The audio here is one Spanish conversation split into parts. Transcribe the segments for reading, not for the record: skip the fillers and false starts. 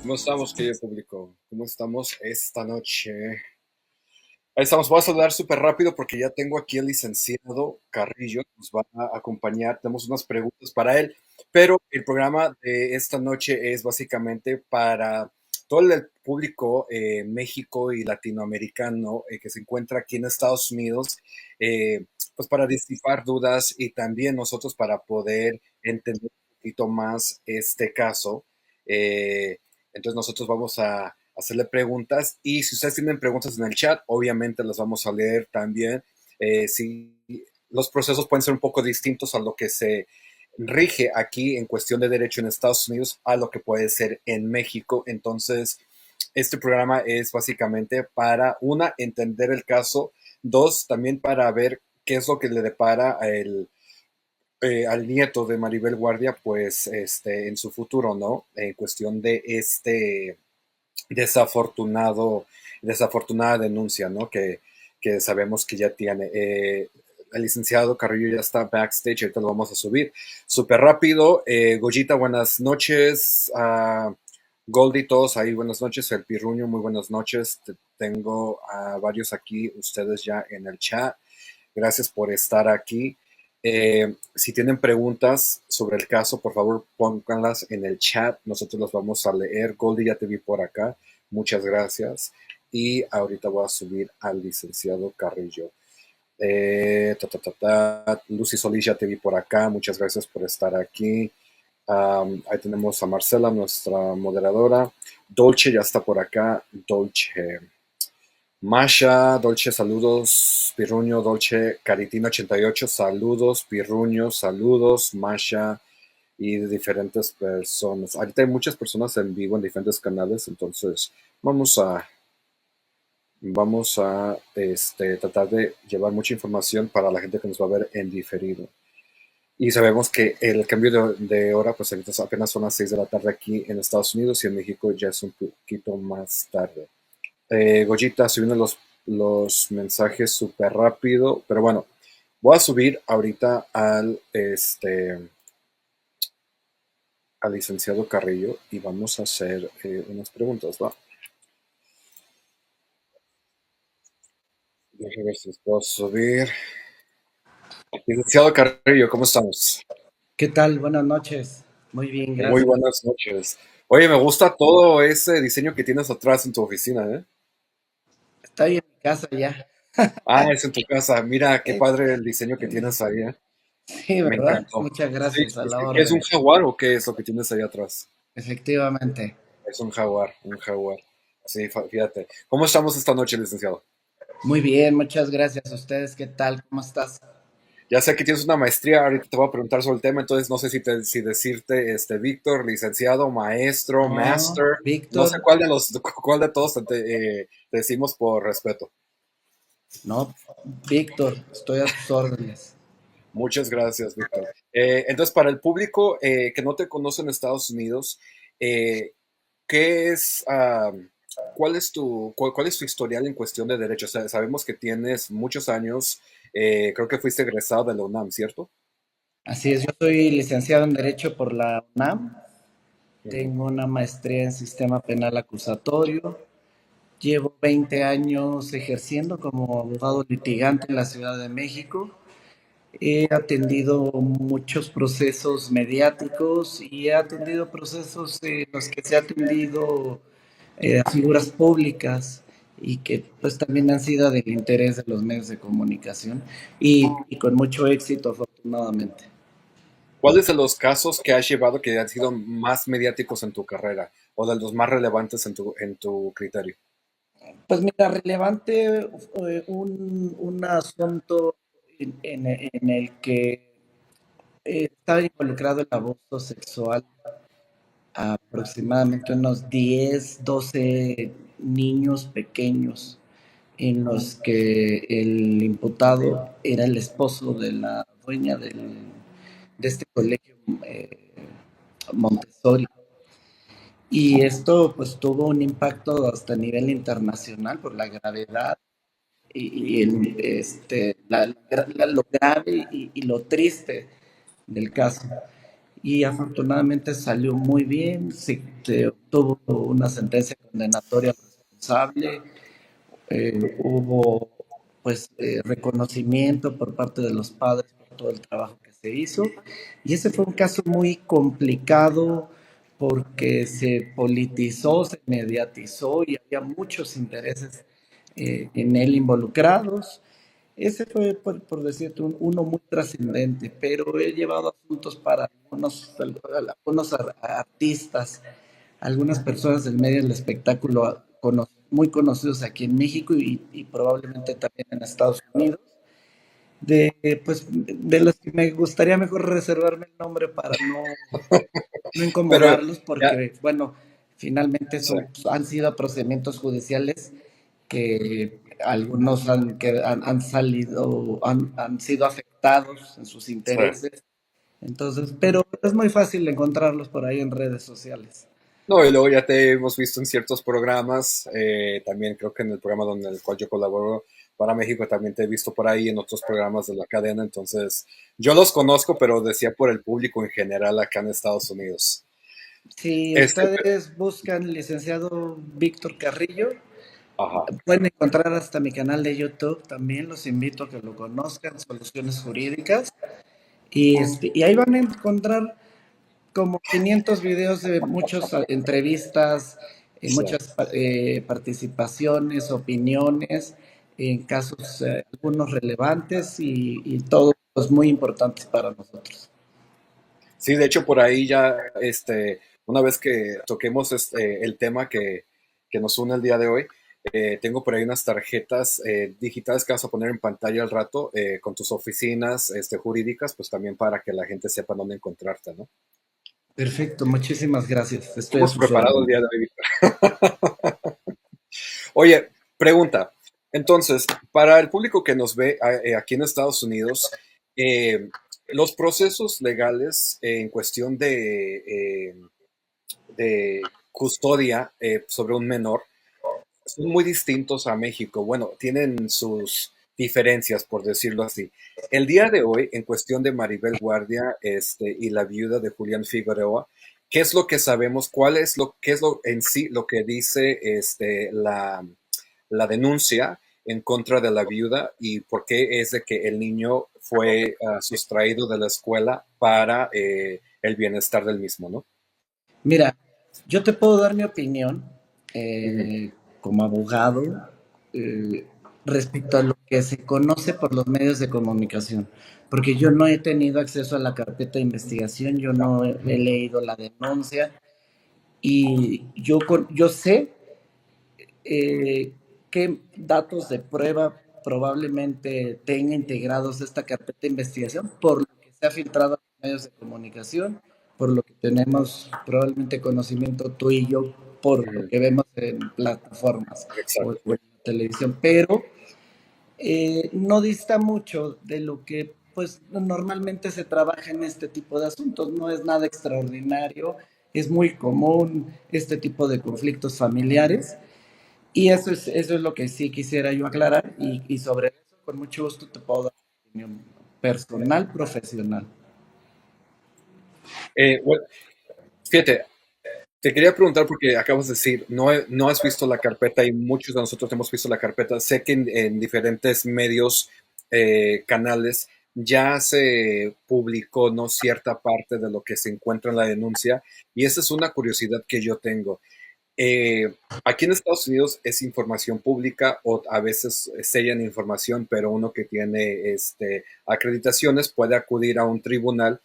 ¿Cómo estamos, querido público? ¿Cómo estamos esta noche? Ahí estamos, voy a saludar súper rápido porque ya tengo aquí al licenciado Carrillo, nos va a acompañar, tenemos unas preguntas para él, pero el programa de esta noche es básicamente para todo el público México y latinoamericano que se encuentra aquí en Estados Unidos, pues para disipar dudas y también nosotros para poder entender un poquito más este caso. Eh, entonces nosotros vamos a hacerle preguntas y si ustedes tienen preguntas en el chat, obviamente las vamos a leer también. Si los procesos pueden ser un poco distintos a lo que se rige aquí en cuestión de derecho en Estados Unidos a lo que puede ser en México. Entonces, este programa es básicamente para, una, entender el caso, dos, también para ver qué es lo que le depara al nieto de Maribel Guardia, pues, en su futuro, ¿no? En cuestión de desafortunada denuncia, ¿no? Que sabemos que ya tiene. El licenciado Carrillo ya está backstage, ahorita lo vamos a subir. Súper rápido. Goyita, buenas noches. Goldie, todos ahí, buenas noches. El Pirruño, muy buenas noches. Tengo a varios aquí, ustedes ya en el chat. Gracias por estar aquí. Si tienen preguntas sobre el caso, por favor pónganlas en el chat. Nosotros las vamos a leer. Goldie, ya te vi por acá. Muchas gracias. Y ahorita voy a subir al licenciado Carrillo. Lucy Solís, ya te vi por acá. Muchas gracias por estar aquí. Ahí tenemos a Marcela, nuestra moderadora. Dolce ya está por acá. Dolce. Masha, Dolce, saludos. Pirruño, Dolce, Caritino88, saludos. Pirruño, saludos. Masha y de diferentes personas. Ahorita hay muchas personas en vivo en diferentes canales, entonces vamos a, tratar de llevar mucha información para la gente que nos va a ver en diferido. Y sabemos que el cambio de hora, pues ahorita apenas son las 6 de la tarde aquí en Estados Unidos y en México ya es un poquito más tarde. Goyita, subiendo los mensajes súper rápido, pero bueno, voy a subir ahorita al licenciado Carrillo y vamos a hacer unas preguntas, ¿va? Déjame ver si les puedo subir. Licenciado Carrillo, ¿cómo estamos? ¿Qué tal? Buenas noches. Muy bien, Muy gracias. buenas noches. Oye, me gusta todo ese diseño que tienes atrás en tu oficina, ¿eh? Estoy en mi casa ya. Ah, es en tu casa. Mira, qué Eh, padre el diseño que eh, tienes ahí, ¿eh? Sí, Me ¿verdad? encantó. Muchas Sí, gracias, a sí, la sí. ¿Qué es un orden. jaguar o qué es lo que tienes ahí atrás? Efectivamente. Es un jaguar, un jaguar. Sí, fíjate. ¿Cómo estamos esta noche, licenciado? Muy bien, muchas gracias. ¿Ustedes qué tal? ¿Cómo estás? Ya sé que tienes una maestría, ahorita te voy a preguntar sobre el tema, entonces no sé si decirte Víctor, licenciado, maestro, No, master, no sé Víctor. cuál de todos te decimos por respeto. No, Víctor, estoy a tus órdenes. Muchas gracias, Víctor. Entonces, para el público que no te conoce en Estados Unidos, eh, ¿qué es, cuál es tu historial en cuestión de derechos? O sea, sabemos que tienes muchos años, creo que fuiste egresado de la UNAM, ¿cierto? Así es, yo soy licenciado en Derecho por la UNAM. Ujú. Tengo una maestría en Sistema Penal Acusatorio. Llevo 20 años ejerciendo como abogado litigante en la Ciudad de México. He atendido muchos procesos mediáticos y he atendido procesos en los que se ha atendido a figuras públicas y que pues también han sido del interés de los medios de comunicación y con mucho éxito afortunadamente. ¿Cuáles de los casos que has llevado que han sido más mediáticos en tu carrera o de los más relevantes en tu criterio? Pues mira, relevante un asunto en el que estaba involucrado el abuso sexual a aproximadamente unos 10, 12 niños pequeños en los que el imputado era el esposo de la dueña de este colegio Montessori. Y esto pues tuvo un impacto hasta a nivel internacional por la gravedad lo grave y lo triste del caso. y afortunadamente salió muy bien, se obtuvo una sentencia condenatoria al responsable, hubo pues reconocimiento por parte de los padres por todo el trabajo que se hizo, y ese fue un caso muy complicado porque se politizó, se mediatizó y había muchos intereses en él involucrados. Ese fue, por decirte, uno muy trascendente, pero he llevado asuntos para algunos artistas, algunas personas del medio del espectáculo muy conocidos aquí en México y probablemente también en Estados Unidos, de los que me gustaría mejor reservarme el nombre para no Pero incomodarlos, ya, porque, bueno, finalmente sí, han sido procedimientos judiciales que algunos han salido, han sido afectados en sus sí. intereses. Entonces, pero es muy fácil encontrarlos por ahí en redes sociales. No, y luego ya te hemos visto en ciertos programas, también creo que en el programa donde el cual yo colaboro para México también te he visto por ahí en otros programas de la cadena, entonces yo los conozco, pero decía por el público en general acá en Estados Unidos. Si Este, ustedes buscan licenciado Víctor Carrillo, ajá, pueden encontrar hasta mi canal de YouTube. También los invito a que lo conozcan, Soluciones Jurídicas. Y ahí van a encontrar como 500 videos de muchas entrevistas, sí. muchas participaciones, opiniones, en casos algunos relevantes y todos muy importantes para nosotros. Sí, de hecho por ahí ya, una vez que toquemos el tema que nos une el día de hoy, tengo por ahí unas tarjetas digitales que vas a poner en pantalla al rato con tus oficinas jurídicas, pues también para que la gente sepa dónde encontrarte, ¿no? Perfecto, muchísimas gracias. Estoy a Estamos sus preparados el órdenes. día de hoy. Oye, pregunta. Entonces, para el público que nos ve aquí en Estados Unidos, eh, los procesos legales en cuestión de custodia sobre un menor son muy distintos a México. Bueno, tienen sus diferencias, por decirlo así. El día de hoy, en cuestión de Maribel Guardia y la viuda de Julián Figueroa, ¿qué es lo que sabemos? ¿Qué es lo en sí lo que dice la denuncia en contra de la viuda y por qué es de que el niño fue sustraído de la escuela para el bienestar del mismo, ¿no? Mira, yo te puedo dar mi opinión Ujú, como abogado eh, respecto a lo que se conoce por los medios de comunicación, porque yo no he tenido acceso a la carpeta de investigación, yo ya, no he leído la denuncia y yo sé eh, qué datos de prueba probablemente tenga integrados esta carpeta de investigación por lo que se ha filtrado a los medios de comunicación, por lo que tenemos probablemente conocimiento tú y yo, por lo ujú, que vemos en plataformas exacto, o en la televisión, pero no dista mucho de lo que pues normalmente se trabaja en este tipo de asuntos, no es nada extraordinario, es muy común este tipo de conflictos familiares y eso es lo que sí quisiera yo aclarar y sobre eso con mucho gusto te puedo dar una opinión personal, profesional. Bueno, fíjate, te quería preguntar porque acabas de decir, no has visto la carpeta y muchos de nosotros hemos visto la carpeta. Sé que en diferentes medios, canales, ya se publicó, ¿no? Cierta parte de lo que se encuentra en la denuncia y esa es una curiosidad que yo tengo. Eh, Aquí en Estados Unidos es información pública o a veces sellan información, pero uno que tiene acreditaciones puede acudir a un tribunal,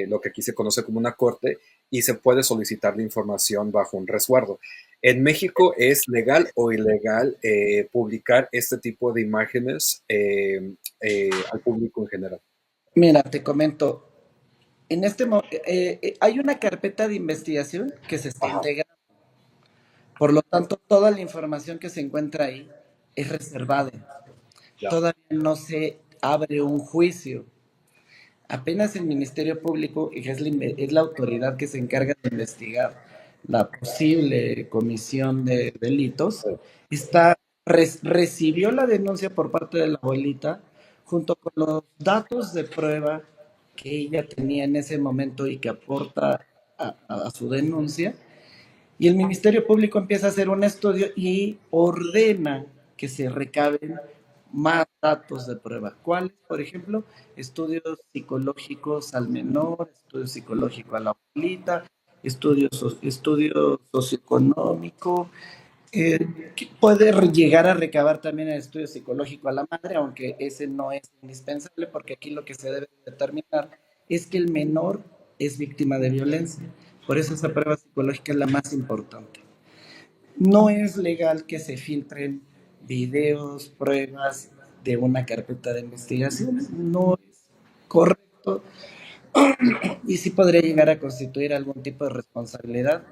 lo que aquí se conoce como una corte, y se puede solicitar la información bajo un resguardo. ¿En México es legal o ilegal publicar este tipo de imágenes al público en general? Mira, te comento, hay una carpeta de investigación que se está Ajá, integrando, por lo tanto toda la información que se encuentra ahí es reservada, ya, todavía no se abre un juicio. Apenas el Ministerio Público, que es la autoridad que se encarga de investigar la posible comisión de delitos, sí, recibió la denuncia por parte de la abuelita junto con los datos de prueba que ella tenía en ese momento y que aporta a su denuncia. Y el Ministerio Público empieza a hacer un estudio y ordena que se recaben más datos de prueba. ¿Cuáles? Por ejemplo, estudios psicológicos al menor, estudio psicológico a la abuelita, estudio socioeconómico, puede llegar a recabar también el estudio psicológico a la madre, aunque ese no es indispensable, porque aquí lo que se debe determinar es que el menor es víctima de violencia. Por eso esa prueba psicológica es la más importante. No es legal que se filtren videos, pruebas de una carpeta de investigación. No es correcto y sí podría llegar a constituir algún tipo de responsabilidad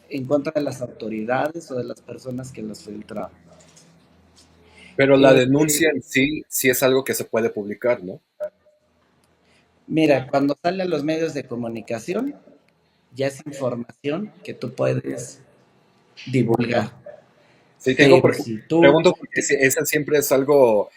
en contra de las autoridades o de las personas que las filtraron. Pero la Eh, denuncia en sí, sí es algo que se puede publicar, ¿no? Mira, cuando sale a los medios de comunicación, ya es información que tú puedes divulgar. Sí, te digo Pero porque si tú, pregunto porque esa siempre es algo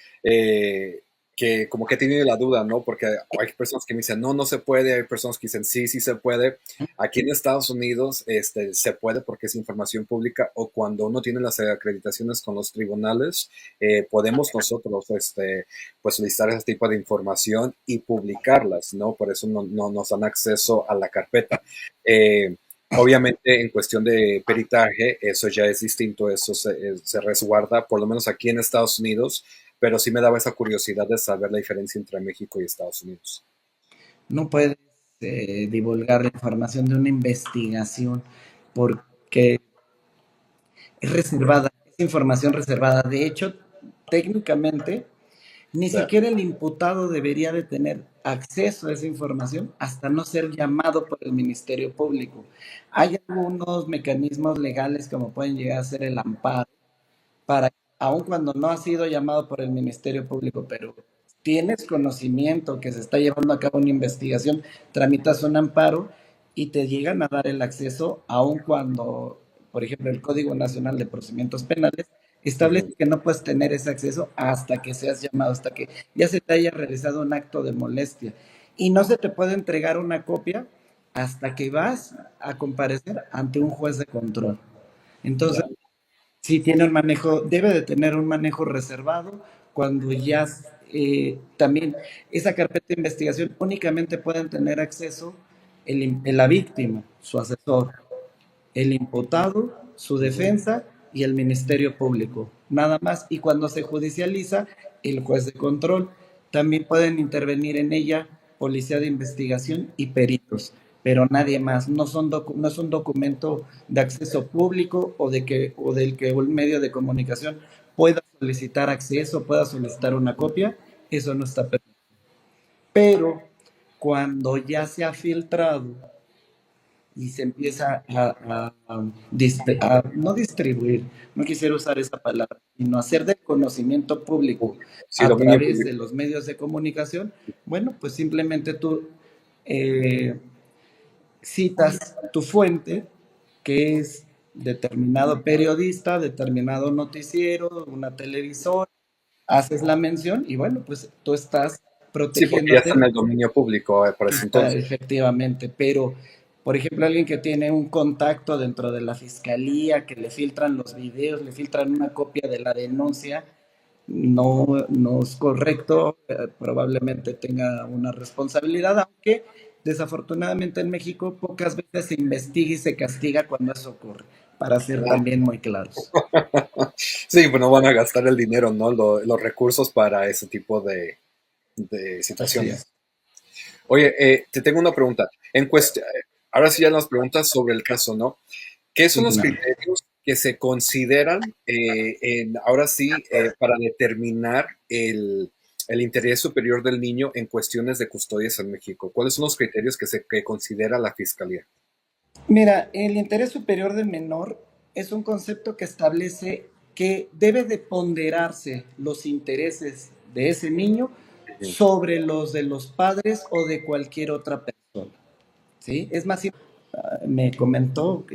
que como que he tenido la duda, ¿no? Porque hay personas que me dicen, no, no se puede, hay personas que dicen, sí, sí se puede. Aquí en Estados Unidos se puede porque es información pública o cuando uno tiene las acreditaciones con los tribunales, podemos nosotros pues solicitar ese tipo de información y publicarlas, ¿no? Por eso no nos dan acceso a la carpeta. Obviamente, en cuestión de peritaje, eso ya es distinto, eso se resguarda, por lo menos aquí en Estados Unidos, pero sí me daba esa curiosidad de saber la diferencia entre México y Estados Unidos. no puedes divulgar la información de una investigación porque es reservada, es información reservada. De hecho, técnicamente, ni Sí, siquiera el imputado debería de tener acceso a esa información hasta no ser llamado por el Ministerio Público. Hay algunos mecanismos legales como pueden llegar a ser el amparo, para, aun cuando no ha sido llamado por el Ministerio Público, pero tienes conocimiento que se está llevando a cabo una investigación, tramitas un amparo y te llegan a dar el acceso, aun cuando, por ejemplo, el Código Nacional de Procedimientos Penales establece ujú, que no puedes tener ese acceso hasta que seas llamado, hasta que ya se te haya realizado un acto de molestia. Y no se te puede entregar una copia hasta que vas a comparecer ante un juez de control. Entonces, ya. sí, tiene un manejo, debe de tener un manejo reservado cuando ya también esa carpeta de investigación únicamente pueden tener acceso la víctima, su asesor, el imputado, su Ujú. defensa y el Ministerio Público, nada más. Y cuando se judicializa, el juez de control. También pueden intervenir en ella policía de investigación y peritos, pero nadie más. No es un documento de acceso público o del que un medio de comunicación pueda solicitar acceso, pueda solicitar una copia. Eso no está permitido. Pero cuando ya se ha filtrado y se empieza no distribuir, no quisiera usar esa palabra, sino hacer del conocimiento público Sí, a dominio través de público. los medios de comunicación, bueno, pues simplemente tú eh, citas tu fuente, que es determinado periodista, determinado noticiero, una televisora, haces la mención y bueno, pues tú estás Sí, porque ya está en protegiéndote. el dominio público para ese Está entonces. efectivamente, pero por ejemplo, alguien que tiene un contacto dentro de la fiscalía, que le filtran los videos, le filtran una copia de la denuncia, no es correcto, probablemente tenga una responsabilidad, aunque desafortunadamente en México pocas veces se investiga y se castiga cuando eso ocurre, para ser también muy claros. Sí, pues no van a gastar el dinero, ¿no? Los recursos para ese tipo de Así situaciones. es. Oye, te tengo una pregunta. Ahora sí ya las preguntas sobre el caso, ¿no? ¿Qué son Sí, los claro. criterios que se consideran ahora sí para determinar el interés superior del niño en cuestiones de custodias en México? ¿Cuáles son los criterios que considera la Fiscalía? Mira, el interés superior del menor es un concepto que establece que debe de ponderarse los intereses de ese niño Ujú. sobre los de los padres o de cualquier otra persona. ¿Sí? Es más, me comentó,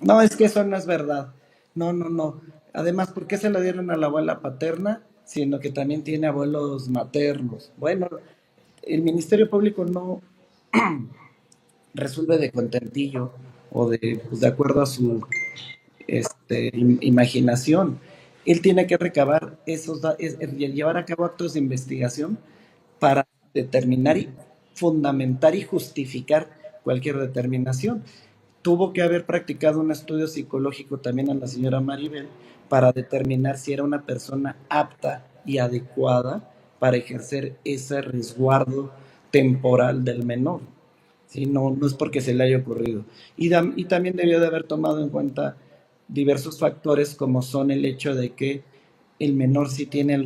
no, es que eso no es verdad. No, no, no. Además, ¿por qué se lo dieron a la abuela paterna? Sino que también tiene abuelos maternos. Bueno, el Ministerio Público no resuelve de contentillo o de acuerdo a su imaginación. Él tiene que recabar llevar a cabo actos de investigación para determinar y fundamentar y justificar cualquier determinación. Tuvo que haber practicado un estudio psicológico también a la señora Maribel para determinar si era una persona apta y adecuada para ejercer ese resguardo temporal del menor. ¿Sí? No, no es porque se le haya ocurrido. Y también debió de haber tomado en cuenta diversos factores como son el hecho de que el menor sí tiene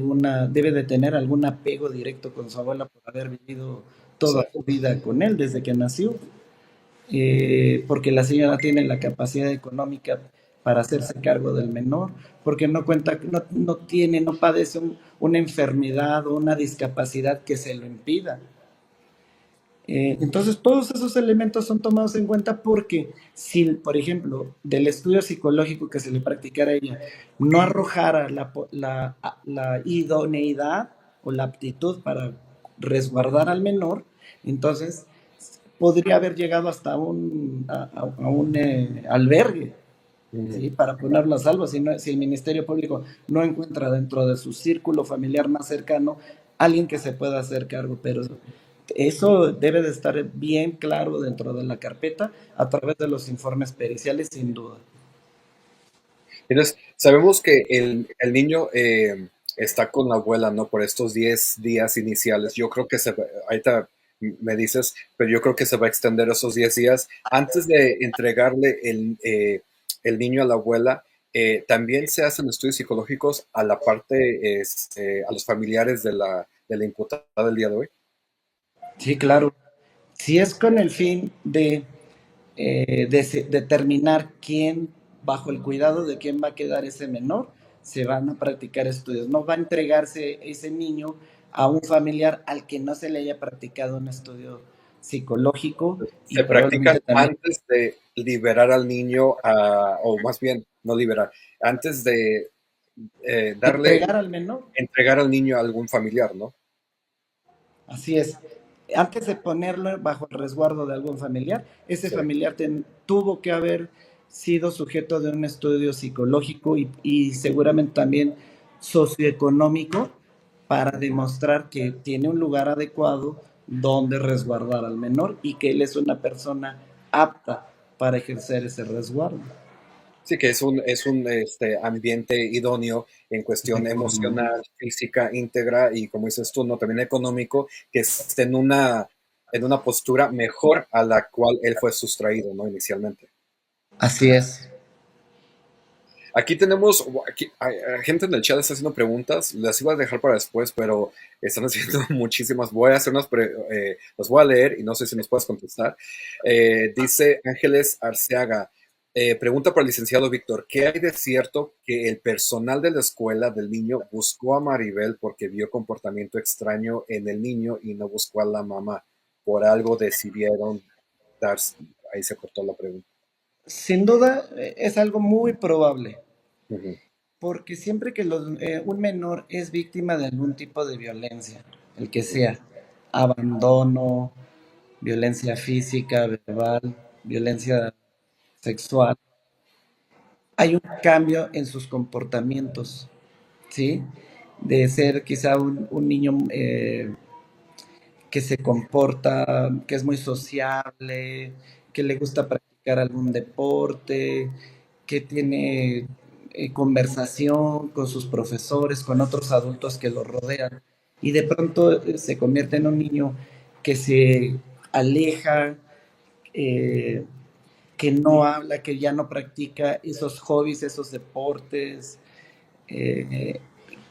debe de tener algún apego directo con su abuela por haber vivido toda Exacto. su vida con él desde que nació, porque la señora tiene la capacidad económica para hacerse cargo del menor, porque no cuenta, no tiene, no padece una enfermedad o una discapacidad que se lo impida. Entonces, todos esos elementos son tomados en cuenta porque si, por ejemplo, del estudio psicológico que se le practicara a ella, no arrojara la idoneidad o la aptitud para resguardar al menor, entonces podría haber llegado hasta a un albergue, Ujú. ¿sí? Para ponerlo a salvo, si el Ministerio Público no encuentra dentro de su círculo familiar más cercano alguien que se pueda hacer cargo, pero eso debe de estar bien claro dentro de la carpeta a través de los informes periciales, sin duda. Entonces, sabemos que el niño está con la abuela, ¿no? Por estos 10 días iniciales. Yo creo que ahorita me dices, pero yo creo que se va a extender esos 10 días. Antes de entregarle el niño a la abuela, también se hacen estudios psicológicos a la parte, a los familiares de la imputada del día de hoy. Sí, claro. Si es con el fin de determinar quién, bajo el cuidado de quién va a quedar ese menor, se van a practicar estudios. No va a entregarse ese niño a un familiar al que no se le haya practicado un estudio psicológico y Se probablemente practican también antes de liberar al niño, o más bien, no liberar, antes de darle, entregar al menor. entregar al niño a algún familiar, ¿no? Así es. Antes de ponerlo bajo el resguardo de algún familiar, ese Sí. familiar tuvo que haber sido sujeto de un estudio psicológico y seguramente también socioeconómico para demostrar que tiene un lugar adecuado donde resguardar al menor y que él es una persona apta para ejercer ese resguardo. Sí, que es un ambiente idóneo en cuestión emocional, física, íntegra y como dices tú, ¿no? También económico, que esté en una postura mejor a la cual él fue sustraído, ¿no? Inicialmente. Así es. Aquí tenemos, hay gente en el chat está haciendo preguntas, las iba a dejar para después, pero están haciendo muchísimas. Voy a hacer las voy a leer y no sé si nos puedes contestar. Dice Ángeles Arceaga, pregunta para el licenciado Víctor, ¿qué hay de cierto que el personal de la escuela del niño buscó a Maribel porque vio comportamiento extraño en el niño y no buscó a la mamá? Por algo decidieron darse, ahí se cortó la pregunta. Sin duda es algo muy probable. Ujú. Porque siempre que un menor es víctima de algún tipo de violencia, el que sea, abandono, violencia física, verbal, violencia sexual, hay un cambio en sus comportamientos, ¿sí? De ser quizá un niño que se comporta, que es muy sociable, que le gusta practicar algún deporte, que tiene conversación con sus profesores, con otros adultos que lo rodean. Y de pronto se convierte en un niño que se aleja, eh, que no habla, que ya no practica esos hobbies, esos deportes, eh,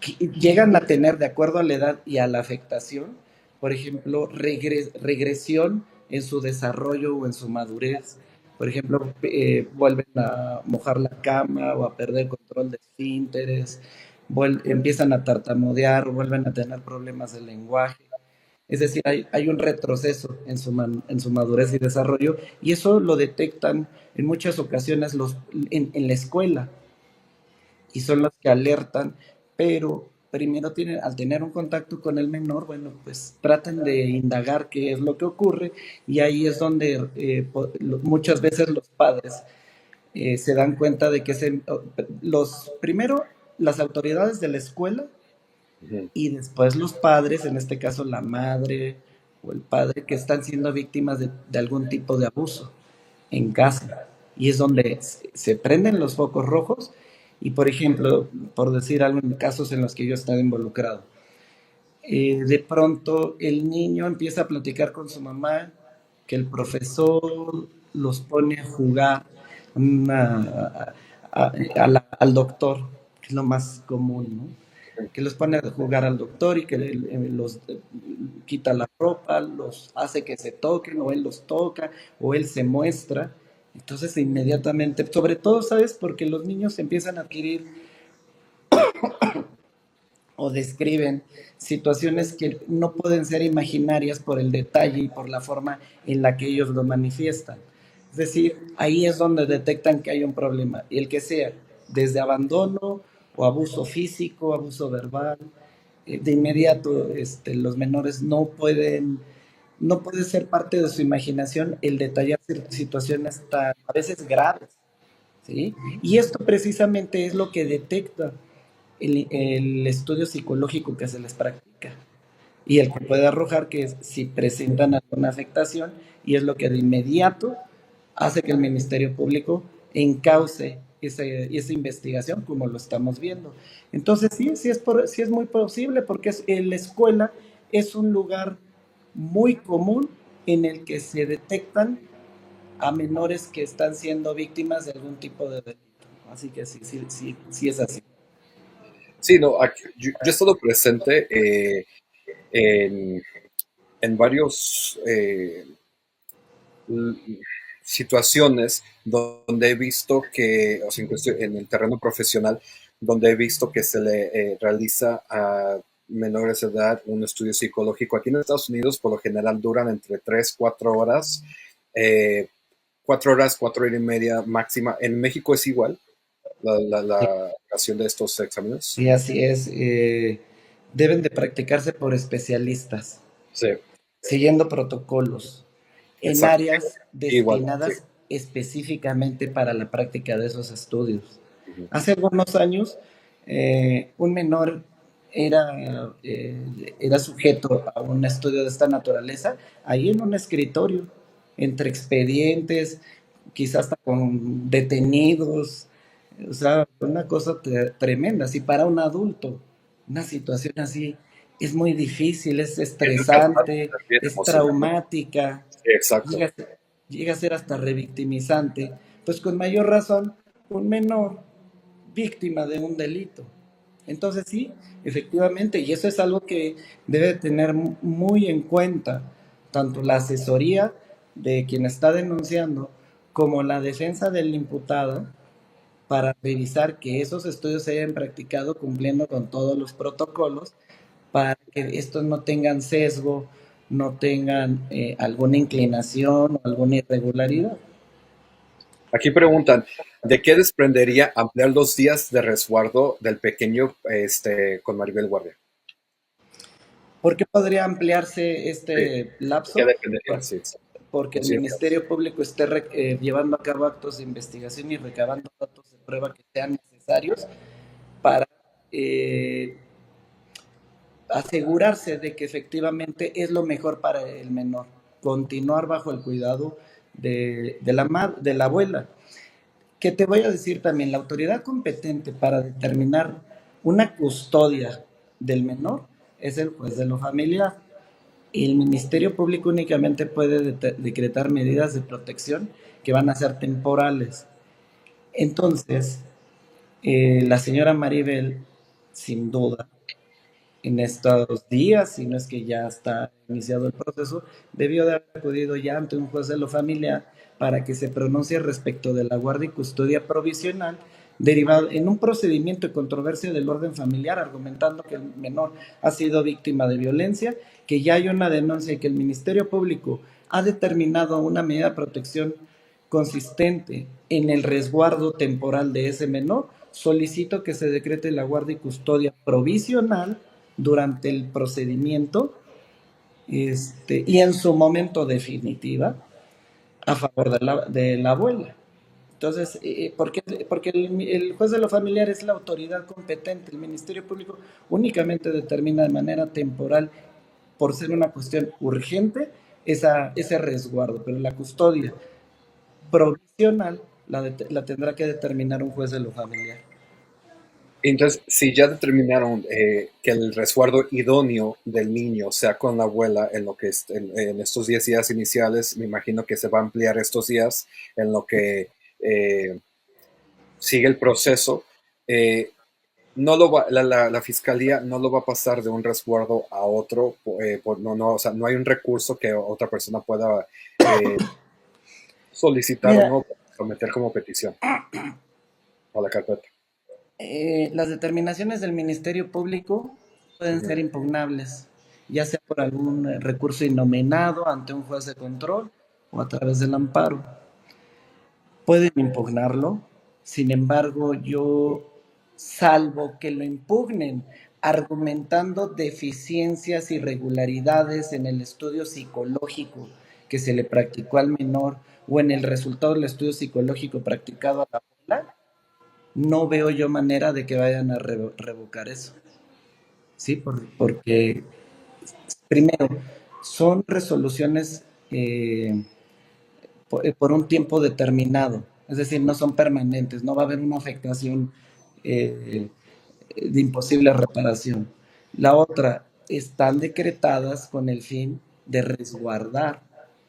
que llegan a tener, de acuerdo a la edad y a la afectación, por ejemplo, regresión en su desarrollo o en su madurez. Por ejemplo, vuelven a mojar la cama o a perder control de esfínteres, empiezan a tartamudear, vuelven a tener problemas de lenguaje. Es decir, hay un retroceso en su madurez y desarrollo, y eso lo detectan en muchas ocasiones en la escuela y son las que alertan, pero primero tienen, al tener un contacto con el menor, bueno, pues tratan de indagar qué es lo que ocurre y ahí es donde muchas veces los padres se dan cuenta de que primero las autoridades de la escuela Ujú. y después los padres, en este caso la madre o el padre, que están siendo víctimas de algún tipo de abuso en casa. Y es donde se prenden los focos rojos y, por ejemplo, por decir algo en casos en los que yo he estado involucrado, de pronto el niño empieza a platicar con su mamá que el profesor los pone a jugar al doctor, que es lo más común, ¿no? Que los pone a jugar al doctor y que los quita la ropa, los hace que se toquen, o él los toca, o él se muestra. Entonces inmediatamente, sobre todo, ¿sabes? Porque los niños empiezan a adquirir o describen situaciones que no pueden ser imaginarias por el detalle y por la forma en la que ellos lo manifiestan. Es decir, ahí es donde detectan que hay un problema, y el que sea, desde abandono o abuso físico, abuso verbal, de inmediato los menores no puede ser parte de su imaginación el detallar situaciones tan a veces graves, ¿sí? Y esto precisamente es lo que detecta el estudio psicológico que se les practica y el que puede arrojar que si presentan alguna afectación, y es lo que de inmediato hace que el Ministerio Público encauce esa investigación como lo estamos viendo. Entonces sí es muy posible porque la escuela es un lugar muy común en el que se detectan a menores que están siendo víctimas de algún tipo de delito. Así que sí es así. Sí, no, yo he estado presente en, en varios situaciones donde he visto que, o sea, incluso en el terreno profesional, donde he visto que se le realiza a menores de edad un estudio psicológico. Aquí en Estados Unidos, por lo general, duran entre 3 4 horas, eh, 4 horas, 4 horas y media máxima. En México es igual la duración de estos exámenes. Sí, así es. Deben de practicarse por especialistas, Sí, siguiendo protocolos en exacto. áreas Igual, sí. destinadas específicamente para la práctica de esos estudios. Ujú. Hace algunos años, un menor era sujeto a un estudio de esta naturaleza, ahí en un escritorio, entre expedientes, quizás hasta con detenidos, o sea, una cosa tremenda. Si para un adulto una situación así es muy difícil, es Es desgastante estresante, también es emocionalmente. traumática, Sí, exacto. llega, a llega a ser hasta revictimizante, pues con mayor razón un menor víctima de un delito. Entonces sí, efectivamente, y eso es algo que debe tener muy en cuenta tanto la asesoría de quien está denunciando como la defensa del imputado para revisar que esos estudios se hayan practicado cumpliendo con todos los protocolos para que estos no tengan sesgo, no tengan alguna inclinación o alguna irregularidad. Aquí preguntan, ¿de qué desprendería ampliar los días de resguardo del pequeño con Maribel Guardia? ¿Por qué podría ampliarse Sí, este ¿de qué lapso? dependería? Por- Sí, exacto. Porque el Los 10 días. Ministerio Público esté llevando a cabo actos de investigación y recabando datos de prueba que sean necesarios para eh, asegurarse de que efectivamente es lo mejor para el menor, continuar bajo el cuidado de la abuela. Que te voy a decir también, la autoridad competente para determinar una custodia del menor es el juez de lo familiar. Y el Ministerio Público únicamente puede decretar medidas de protección que van a ser temporales. Entonces, la señora Maribel, sin duda, en estos días, si no es que ya está iniciado el proceso, debió de haber acudido ya ante un juez de lo familiar para que se pronuncie respecto de la guardia y custodia provisional derivado en un procedimiento de controversia del orden familiar, argumentando que el menor ha sido víctima de violencia, que ya hay una denuncia y que el Ministerio Público ha determinado una medida de protección consistente en el resguardo temporal de ese menor solicito que se decrete la guardia y custodia provisional durante el procedimiento y en su momento definitiva a favor de la abuela. Entonces, porque el juez de lo familiar es la autoridad competente, el Ministerio Público únicamente determina de manera temporal, por ser una cuestión urgente, ese resguardo, pero la custodia provisional la tendrá que determinar un juez de lo familiar. Entonces, si ya determinaron que el resguardo idóneo del niño sea con la abuela en lo que en estos 10 días iniciales, me imagino que se va a ampliar estos días en lo que eh, sigue el proceso. eh, no lo va, la fiscalía no lo va a pasar de un resguardo a otro, o sea, no hay un recurso que otra persona pueda eh, solicitar o Mira, no someter como petición a la carpeta. las determinaciones del Ministerio Público pueden Ujú. ser impugnables, ya sea por algún recurso innominado ante un juez de control o a través del amparo. Pueden impugnarlo, sin embargo, salvo que lo impugnen argumentando deficiencias, irregularidades en el estudio psicológico que se le practicó al menor o en el resultado del estudio psicológico practicado a la abuela, no veo yo manera de que vayan a revocar eso. Sí, porque primero, son resoluciones por un tiempo determinado, es decir, no son permanentes, no va a haber una afectación eh, de imposible reparación. La otra, están decretadas con el fin de resguardar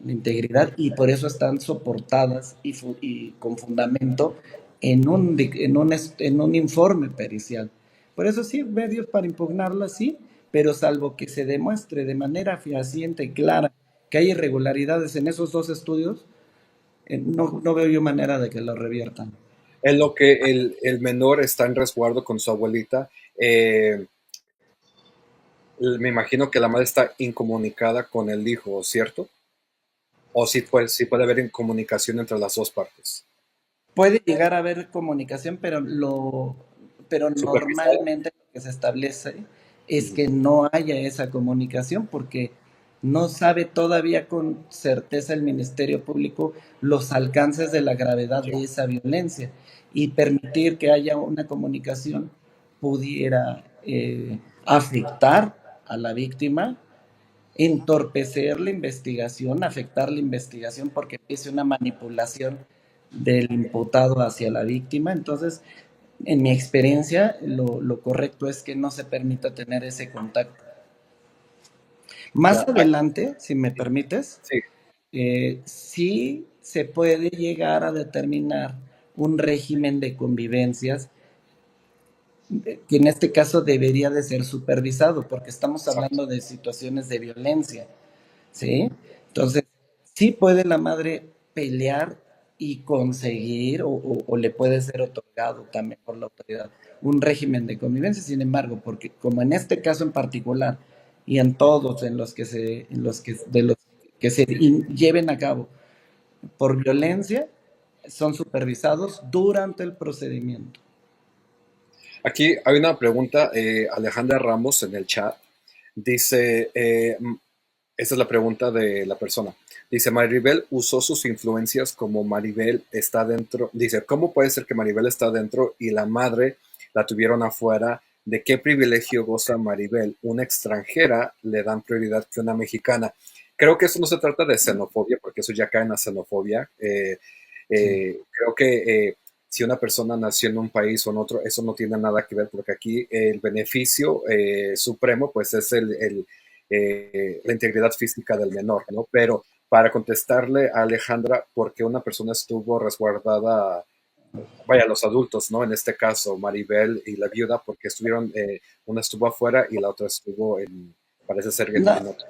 la integridad y por eso están soportadas y con fundamento en un informe pericial. Por eso sí, medios para impugnarla, sí, pero salvo que se demuestre de manera fehaciente y clara que hay irregularidades en esos dos estudios, no veo yo manera de que lo reviertan. En lo que el menor está en resguardo con su abuelita, eh, me imagino que la madre está incomunicada con el hijo, ¿cierto? O sí puede haber incomunicación entre las dos partes. Puede llegar a haber comunicación, pero Supervisada. normalmente lo que se establece es Ujú. que no haya esa comunicación porque no sabe todavía con certeza el Ministerio Público los alcances de la gravedad Ya. de esa violencia y permitir que haya una comunicación pudiera afectar a la víctima, entorpecer la investigación, afectar la investigación porque empiece una manipulación del imputado hacia la víctima. Entonces, en mi experiencia, lo correcto es que no se permita tener ese contacto. Más Ya. Ah, adelante, si me permites, sí. sí se puede llegar a determinar un régimen de convivencias que en este caso debería de ser supervisado porque estamos Exacto. hablando de situaciones de violencia. ¿Sí? Entonces, sí puede la madre pelear y conseguir, o le puede ser otorgado también por la autoridad, un régimen de convivencia. Sin embargo, porque como en este caso en particular y en todos de los que se lleven a cabo por violencia, son supervisados durante el procedimiento. Aquí hay una pregunta, Alejandra Ramos en el chat. Dice, esta es la pregunta de la persona. Dice, Maribel usó sus influencias como Maribel está dentro. Dice, ¿cómo puede ser que Maribel está dentro y la madre la tuvieron afuera? ¿De qué privilegio goza Maribel? Una extranjera le dan prioridad que una mexicana. Creo que eso no se trata de xenofobia, porque eso ya cae en la xenofobia. Sí. Creo que si una persona nació en un país o en otro, eso no tiene nada que ver, porque aquí el beneficio supremo, pues es la integridad física del menor, ¿no? Pero para contestarle a Alejandra, ¿por qué una persona estuvo resguardada, vaya, los adultos, ¿no? En este caso, Maribel y la viuda, porque estuvieron, una estuvo afuera y la otra estuvo parece ser No, en otro.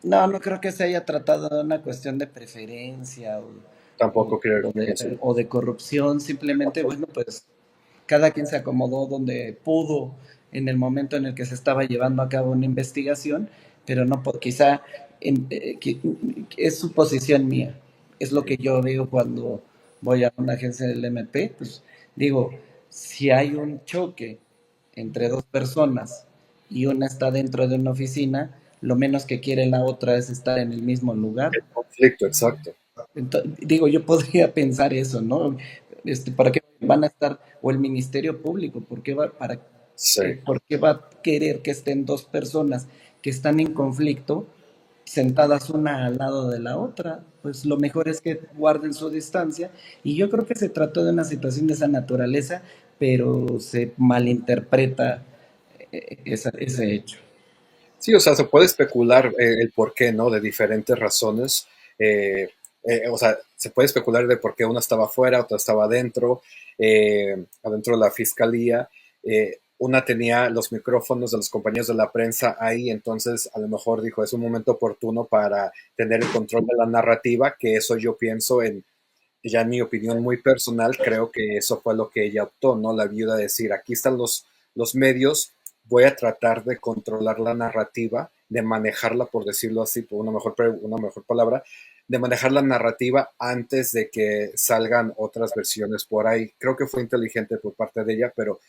no creo que se haya tratado de una cuestión de preferencia Tampoco creo, pienso yo. o de corrupción, simplemente, bueno, pues cada quien se acomodó donde pudo en el momento en el que se estaba llevando a cabo una investigación, pero no, quizá es suposición mía, es lo que yo veo cuando voy a una agencia del MP, pues digo, si hay un choque entre dos personas y una está dentro de una oficina, lo menos que quiere la otra es estar en el mismo lugar. Conflicto, exacto. Digo, yo podría pensar eso, ¿no? ¿Para qué van a estar, o el Ministerio Público, Sí. por qué va a querer que estén dos personas que están en conflicto sentadas una al lado de la otra? Pues lo mejor es que guarden su distancia, y yo creo que se trató de una situación de esa naturaleza, pero se malinterpreta ese hecho. Sí, o sea, se puede especular el por qué, ¿no? De diferentes razones. Eh, o sea, se puede especular de por qué una estaba afuera, otra estaba adentro, adentro de la fiscalía. Una tenía los micrófonos de los compañeros de la prensa ahí, entonces a lo mejor dijo, es un momento oportuno para tener el control de la narrativa, que eso yo pienso ya en mi opinión muy personal, creo que eso fue lo que ella optó, ¿no? La viuda decir, aquí están los medios, voy a tratar de controlar la narrativa, de manejarla, por decirlo así, por una mejor palabra, de manejar la narrativa antes de que salgan otras versiones por ahí. Creo que fue inteligente por parte de ella, pero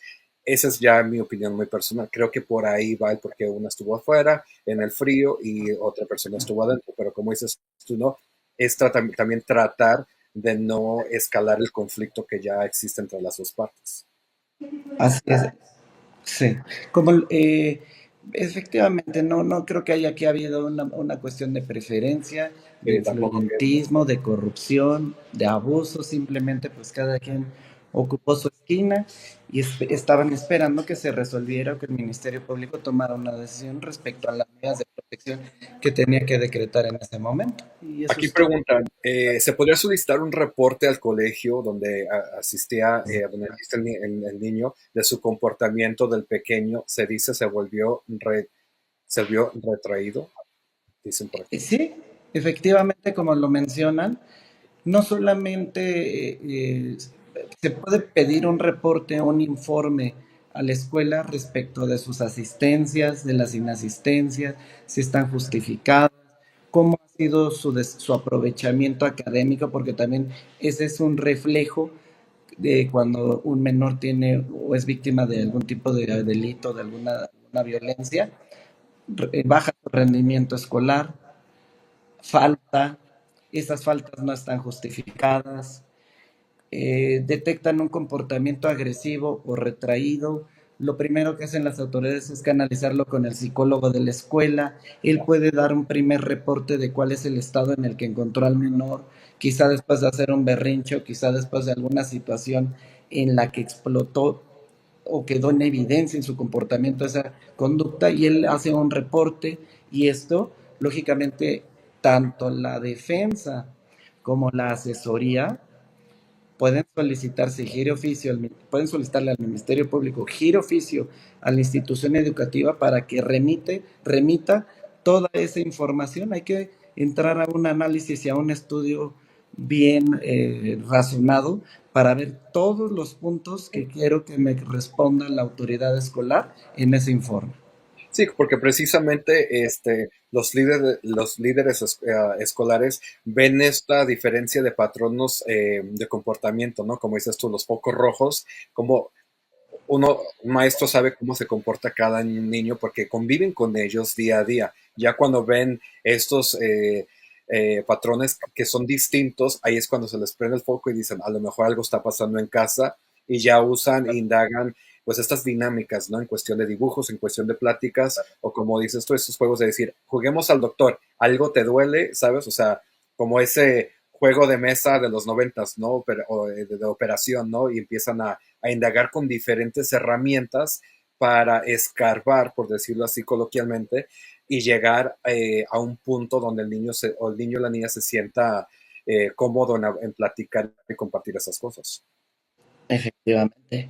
esa es ya mi opinión muy personal. Creo que por ahí va el porque una estuvo afuera, en el frío, y otra persona estuvo adentro, pero como dices tú, ¿no? Es también tratar de no escalar el conflicto que ya existe entre las dos partes. Así es. Sí, como efectivamente, no creo que haya aquí habido una cuestión de preferencia, de Tampoco pienso. influyentismo, de corrupción, de abuso. Simplemente pues cada quien ocupó su esquina y estaban esperando que se resolviera, o que el Ministerio Público tomara una decisión respecto a las medidas de protección que tenía que decretar en ese momento. Y eso Aquí es todo. preguntan, ¿se podría solicitar un reporte al colegio donde asistía, donde asiste el niño, de su comportamiento del pequeño? Se dice se vio retraído, dicen por aquí. Sí, efectivamente, como lo mencionan, no solamente se puede pedir un reporte, un informe a la escuela respecto de sus asistencias, de las inasistencias, si están justificadas, cómo ha sido su aprovechamiento académico, porque también ese es un reflejo de cuando un menor tiene o es víctima de algún tipo de delito, de alguna violencia, baja su rendimiento escolar, falta, esas faltas no están justificadas, detectan un comportamiento agresivo o retraído. Lo primero que hacen las autoridades es canalizarlo con el psicólogo de la escuela. Él puede dar un primer reporte de cuál es el estado en el que encontró al menor, quizá después de hacer un berrincho, quizá después de alguna situación en la que explotó o quedó en evidencia en su comportamiento esa conducta, y él hace un reporte. Y esto, lógicamente, tanto la defensa como la asesoría pueden solicitarle al Ministerio Público giro oficio a la institución educativa para que remita toda esa información. Hay que entrar a un análisis y a un estudio bien razonado para ver todos los puntos que quiero que me responda la autoridad escolar en ese informe. Sí, porque precisamente los líderes escolares ven esta diferencia de patronos de comportamiento, ¿no? Como dices tú, los focos rojos, como un maestro sabe cómo se comporta cada niño porque conviven con ellos día a día. Ya cuando ven estos patrones que son distintos, ahí es cuando se les prende el foco y dicen, a lo mejor algo está pasando en casa, y ya usan e indagan pues estas dinámicas, ¿no? En cuestión de dibujos, en cuestión de pláticas, o como dices tú, estos juegos de decir, juguemos al doctor, algo te duele, ¿sabes? O sea, como ese juego de mesa de los noventas, ¿no? O de operación, ¿no? Y empiezan a indagar con diferentes herramientas para escarbar, por decirlo así coloquialmente, y llegar a un punto donde o el niño o la niña se sienta cómodo en platicar y compartir esas cosas. Efectivamente.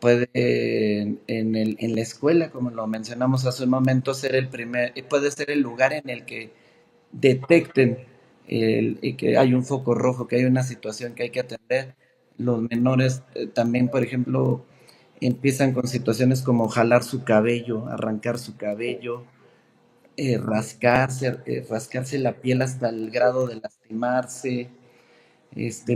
Puede en la escuela, como lo mencionamos hace un momento, puede ser el lugar en el que detecten que hay un foco rojo, que hay una situación que hay que atender. Los menores también, por ejemplo, empiezan con situaciones como jalar su cabello, arrancar su cabello, rascarse la piel hasta el grado de lastimarse.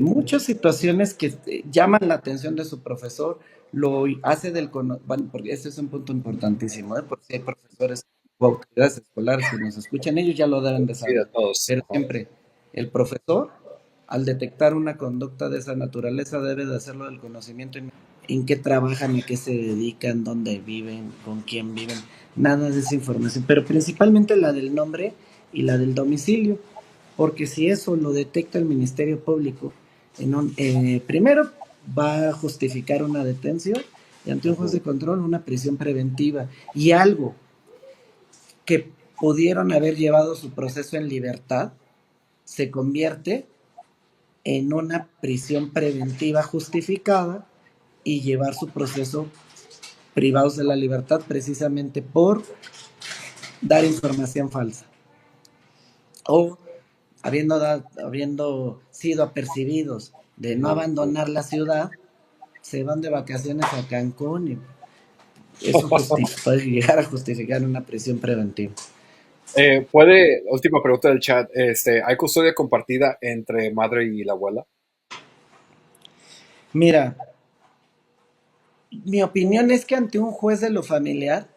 Muchas situaciones que llaman la atención de su profesor, lo hace bueno, porque ese es un punto importantísimo, ¿eh? Porque si hay profesores o autoridades escolares que nos escuchan, ellos ya lo deben de Sí, de saber, todos. pero Ajá. siempre el profesor, al detectar una conducta de esa naturaleza, debe de hacerlo del conocimiento en qué trabajan, a qué se dedican, dónde viven, con quién viven, nada de esa información, pero principalmente la del nombre y la del domicilio, porque si eso lo detecta el Ministerio Público, primero va a justificar una detención y ante un juez Ujú. de control una prisión preventiva y algo que pudieron haber llevado su proceso en libertad se convierte en una prisión preventiva justificada y llevar su proceso privados de la libertad precisamente por dar información falsa o habiendo sido apercibidos de no Ujú. abandonar la ciudad, se van de vacaciones a Cancún y eso puede llegar a justificar una prisión preventiva. Última pregunta del chat, ¿hay custodia compartida entre madre y la abuela? Mira, mi opinión es que ante un juez de lo familiar,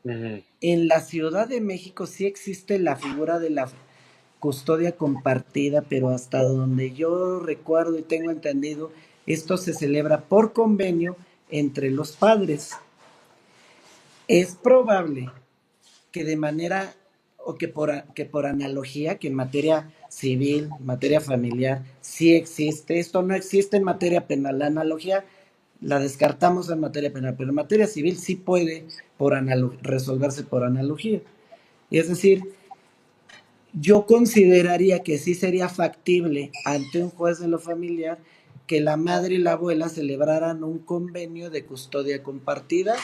Ujú. en la Ciudad de México sí existe la figura de la custodia compartida, pero hasta donde yo recuerdo y tengo entendido, esto se celebra por convenio entre los padres. Es probable que de manera o que por analogía, que en materia civil, materia familiar, sí existe. Esto no existe en materia penal. La analogía la descartamos en materia penal, pero en materia civil sí puede resolverse por analogía. Y es decir, yo consideraría que sí sería factible ante un juez de lo familiar que la madre y la abuela celebraran un convenio de custodia compartida.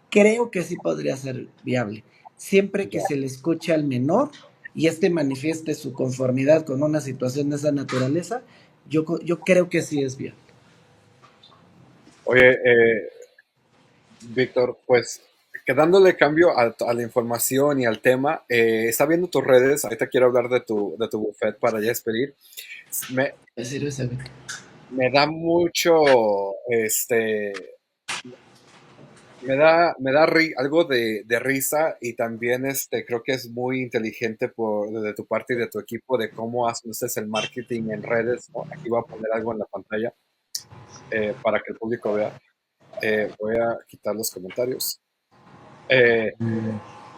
Creo que sí podría ser viable, siempre que Ya. se le escuche al menor y éste manifieste su conformidad con una situación de esa naturaleza, yo creo que sí es viable. Oye, Víctor, pues quedándole cambio a la información y al tema, está viendo tus redes, ahorita quiero hablar de tu buffet para ya despedir. Me, Es decir, ese- me da mucho, algo de risa y también creo que es muy inteligente de tu parte y de tu equipo de cómo hacen ustedes el marketing en redes, ¿no? Aquí voy a poner algo en la pantalla para que el público vea. Voy a quitar los comentarios. Eh,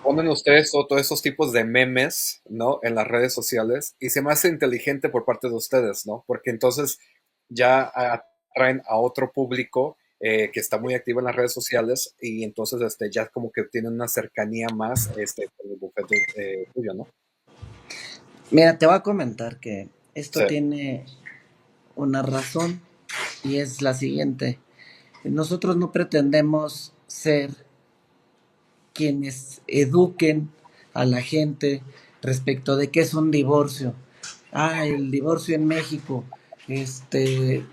Ponen ustedes todos esos tipos de memes, ¿no? En las redes sociales y se me hace inteligente por parte de ustedes, ¿no? Porque entonces ya atraen a otro público que está muy activo en las redes sociales y entonces ya como que tienen una cercanía más con el bufete tuyo, ¿no? Mira, te voy a comentar que esto Sí. tiene una razón y es la siguiente. Nosotros no pretendemos ser quienes eduquen a la gente respecto de qué es un divorcio. Ah, el divorcio en México, este,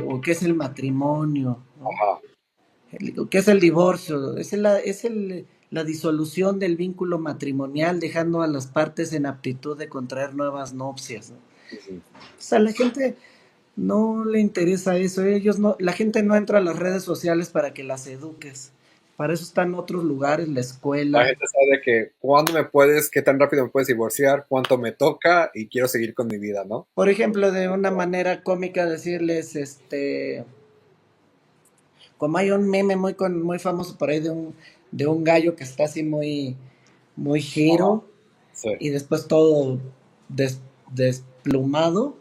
o qué es el matrimonio, ¿no? Ajá. ¿Qué es el divorcio? La disolución del vínculo matrimonial, dejando a las partes en aptitud de contraer nuevas nupcias, ¿no? Ujú. O sea, la gente no le interesa eso. La gente no entra a las redes sociales para que las eduques. Para eso están otros lugares, la La escuela. gente sabe que cuándo me puedes, qué tan rápido me puedes divorciar, cuánto me toca y quiero seguir con mi vida, ¿no? Por ejemplo, de una manera cómica decirles, como hay un meme muy famoso por ahí de un gallo que está así muy Ajá. giro Sí. y después todo des- desplumado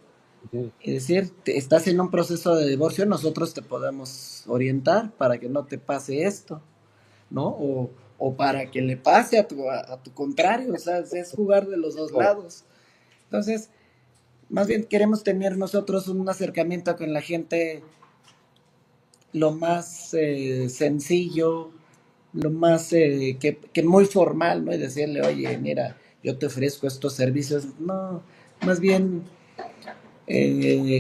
Ujú. y decir, estás en un proceso de divorcio, nosotros te podemos orientar para que no te pase esto, ¿no? O para que le pase a tu contrario, o sea, es jugar de los dos Sí. lados. Entonces, más bien queremos tener nosotros un acercamiento con la gente lo más sencillo, lo más que muy formal, ¿no? Y decirle, oye, mira, yo te ofrezco estos servicios. No, más bien,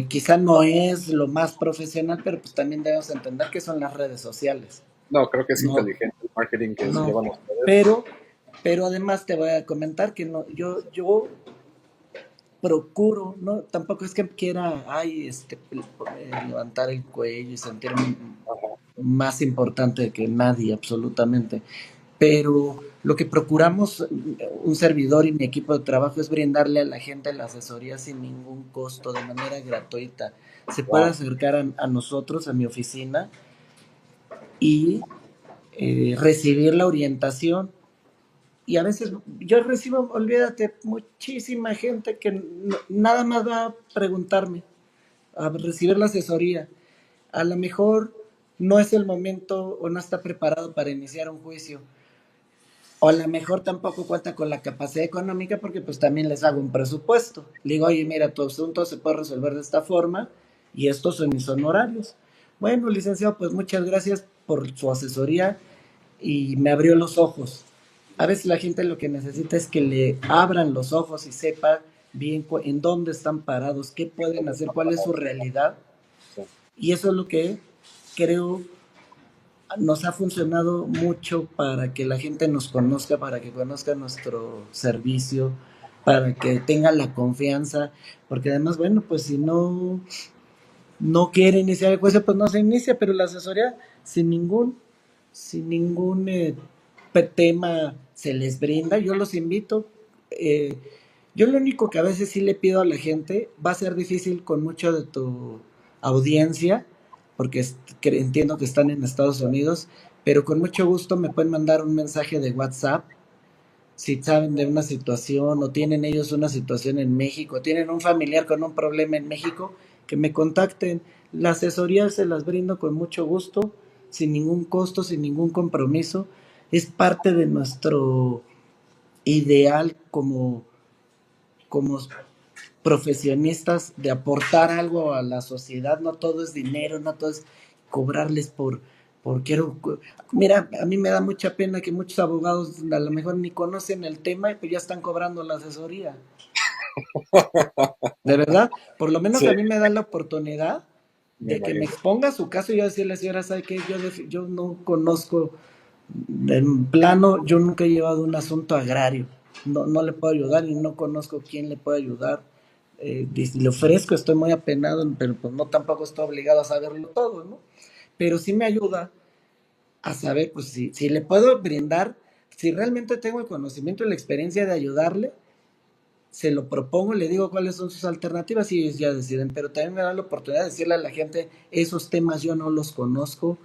quizá no es lo más profesional, pero pues también debemos entender que son las redes sociales. No, creo que es No, inteligente el marketing que no, llevan ustedes. pero, pero además te voy a comentar que no, yo procuro, no, tampoco es que quiera, ay, levantar el cuello y sentirme Ajá. más importante que nadie, absolutamente. Pero lo que procuramos, un servidor y mi equipo de trabajo, es brindarle a la gente la asesoría sin ningún costo, de manera gratuita. Se puede Wow. acercar a nosotros, a mi oficina, y recibir la orientación. Y a veces yo recibo, olvídate, muchísima gente que nada más va a preguntarme, a recibir la asesoría. A lo mejor no es el momento o no está preparado para iniciar un juicio. O a lo mejor tampoco cuenta con la capacidad económica porque pues también les hago un presupuesto. Le digo, oye, mira, tu asunto se puede resolver de esta forma y estos son mis honorarios. Bueno, licenciado, pues muchas gracias por su asesoría y me abrió los ojos. A veces la gente lo que necesita es que le abran los ojos y sepa bien en dónde están parados, qué pueden hacer, cuál es su realidad. Sí. Y eso es lo que creo nos ha funcionado mucho para que la gente nos conozca, para que conozca nuestro servicio, para que tenga la confianza, porque además, bueno, pues si no quiere iniciar el juicio, pues no se inicia, pero la asesoría sin ningún tema se les brinda, yo los invito. eh, yo lo único que a veces sí le pido a la gente, va a ser difícil con mucho de tu audiencia, porque entiendo que están en Estados Unidos, pero con mucho gusto me pueden mandar un mensaje de WhatsApp si saben de una situación o tienen ellos una situación en México, tienen un familiar con un problema en México, que me contacten. La asesoría se las brindo con mucho gusto, sin ningún costo, sin ningún compromiso. Es parte de nuestro ideal como profesionistas de aportar algo a la sociedad. No todo es dinero, no todo es cobrarles por quiero. Mira, a mí me da mucha pena que muchos abogados a lo mejor ni conocen el tema y pues ya están cobrando la asesoría. De verdad, por lo menos Sí, a mí me da la oportunidad me de que me imagino. exponga su caso y yo decirle, señora, ¿sabe qué? Yo no conozco, en plano, yo nunca he llevado un asunto agrario. No le puedo ayudar y no conozco quién le puede ayudar. Le ofrezco, estoy muy apenado, pero pues no tampoco estoy obligado a saberlo todo, ¿no? Pero sí me ayuda a saber, pues si le puedo brindar, si realmente tengo el conocimiento y la experiencia de ayudarle, se lo propongo, le digo cuáles son sus alternativas y ellos ya deciden, pero también me da la oportunidad de decirle a la gente, esos temas yo no los conozco,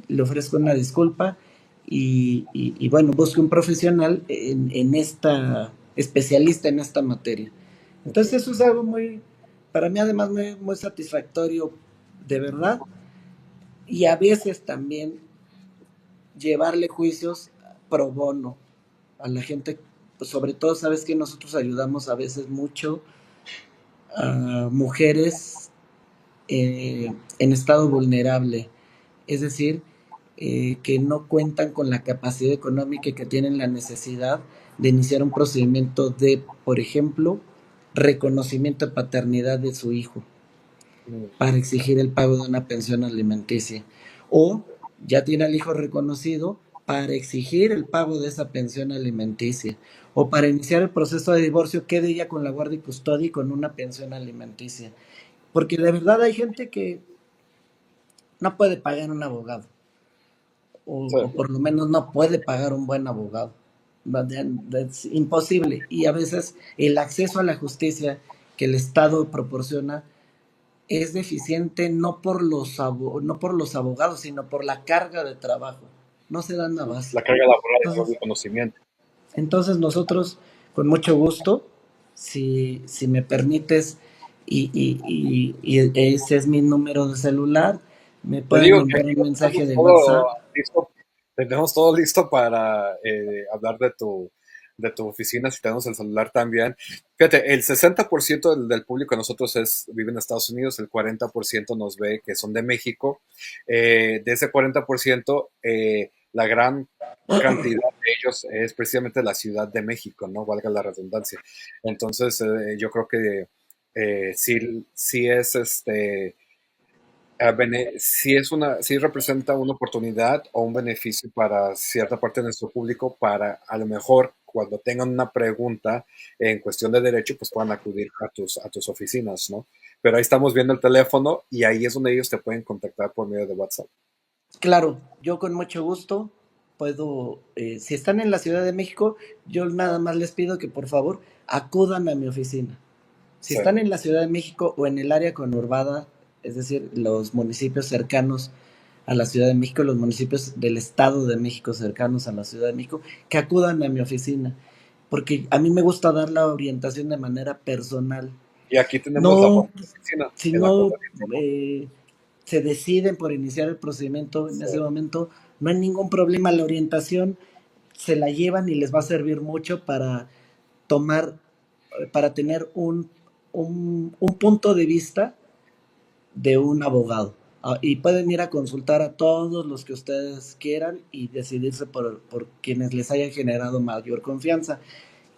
le ofrezco una disculpa y bueno, busque un profesional en esta, especialista en esta materia. Ok. Entonces eso es algo muy, para mí además muy satisfactorio, de verdad, y a veces también llevarle juicios pro bono a la gente, pues sobre todo sabes que nosotros ayudamos a veces mucho a mujeres en estado vulnerable, es decir, que no cuentan con la capacidad económica y que tienen la necesidad de iniciar un procedimiento de, por ejemplo, reconocimiento de paternidad de su hijo Mm. para exigir el pago de una pensión alimenticia. O ya tiene al hijo reconocido para exigir el pago de esa pensión alimenticia. O para iniciar el proceso de divorcio, quede ella con la guardia y custodia y con una pensión alimenticia. Porque de verdad hay gente que no puede pagar un abogado, Sí, o por lo menos no puede pagar un buen abogado. Es imposible. Y a veces el acceso a la justicia que el Estado proporciona es deficiente no por los abogados, sino por la carga de trabajo. No se dan la abasto. carga laboral y todo Entonces, el conocimiento. entonces nosotros, con mucho gusto, si me permites, y ese es mi número de celular, me Te pueden digo que enviar aquí un lo mensaje tenemos de todo WhatsApp. listo, tenemos todo listo para hablar de tu oficina, si tenemos el celular también. Fíjate, el 60% del público de nosotros vive en Estados Unidos, el 40% nos ve que son de México. De ese 40%, la gran cantidad de ellos es precisamente la Ciudad de México, ¿no? Valga la redundancia. Entonces, yo creo que sí, sí es si representa una oportunidad o un beneficio para cierta parte de nuestro público para a lo mejor cuando tengan una pregunta en cuestión de derecho, pues puedan acudir a tus oficinas, ¿no? Pero ahí estamos viendo el teléfono y ahí es donde ellos te pueden contactar por medio de WhatsApp. Claro, yo con mucho gusto puedo, si están en la Ciudad de México, yo nada más les pido que por favor acudan a mi oficina. Si Sí. están en la Ciudad de México o en el área conurbada, es decir, los municipios cercanos a la Ciudad de México, los municipios del Estado de México cercanos a la Ciudad de México, que acudan a mi oficina, porque a mí me gusta dar la orientación de manera personal. Y aquí tenemos la No, oficina si en la no colonia Roma. eh, se deciden por iniciar el procedimiento en Sí. ese momento, no hay ningún problema. La orientación se la llevan y les va a servir mucho para tomar, para tener un punto de vista de un abogado. Y pueden ir a consultar a todos los que ustedes quieran y decidirse por quienes les haya generado mayor confianza,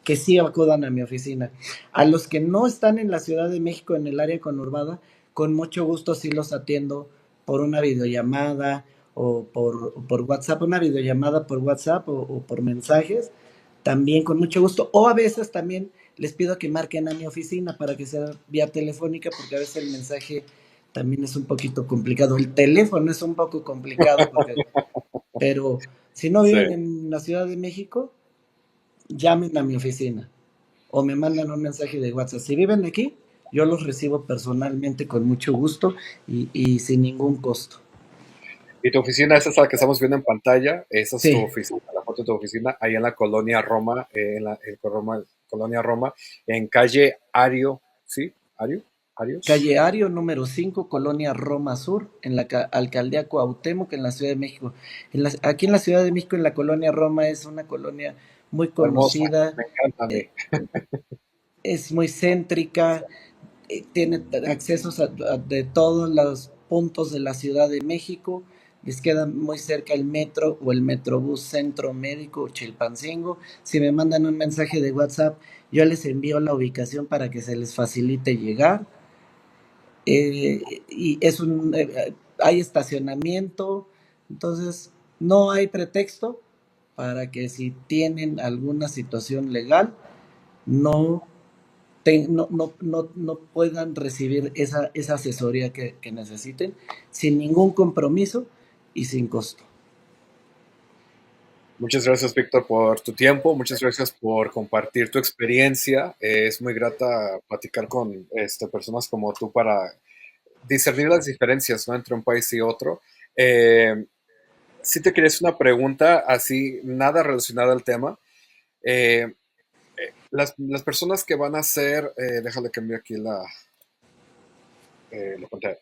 que sí acudan a mi oficina. A los que no están en la Ciudad de México, en el área conurbada, con mucho gusto sí los atiendo por una videollamada o por WhatsApp, una videollamada por WhatsApp o por mensajes, también con mucho gusto. O a veces también les pido que marquen a mi oficina para que sea vía telefónica, porque a veces el mensaje también es un poquito complicado. El teléfono es un poco complicado, pero si no Sí. viven en la Ciudad de México, llamen a mi oficina o me mandan un mensaje de WhatsApp. Si viven aquí, yo los recibo personalmente con mucho gusto y sin ningún costo. Y tu oficina, esa es la que estamos viendo en pantalla, esa es tu Sí, oficina, la foto de tu oficina, ahí en la colonia Roma, colonia Roma, en calle Ario, ¿sí? ¿Ario? ¿Arios? calle Ario número 5, Colonia Roma Sur, en la alcaldía Cuauhtémoc, en la Ciudad de México. Aquí en la Ciudad de México, en la colonia Roma, es una colonia muy Hermosa, conocida, me encanta a mí. eh, es muy céntrica, tiene accesos de todos los puntos de la Ciudad de México. Les queda muy cerca el metro o el Metrobús Centro Médico Chilpancingo. Si me mandan un mensaje de WhatsApp, yo les envío la ubicación para que se les facilite llegar. Y hay estacionamiento, entonces no hay pretexto para que si tienen alguna situación legal, no no puedan recibir esa asesoría que necesiten sin ningún compromiso y sin costo. Muchas gracias, Víctor, por tu tiempo. Muchas gracias por compartir tu experiencia. Es muy grata platicar con personas como tú para discernir las diferencias, ¿no? Entre un país y otro. Si te quería hacer una pregunta, así, nada relacionada al tema. Eh, las personas que van a hacer, déjale cambiar aquí la pantalla.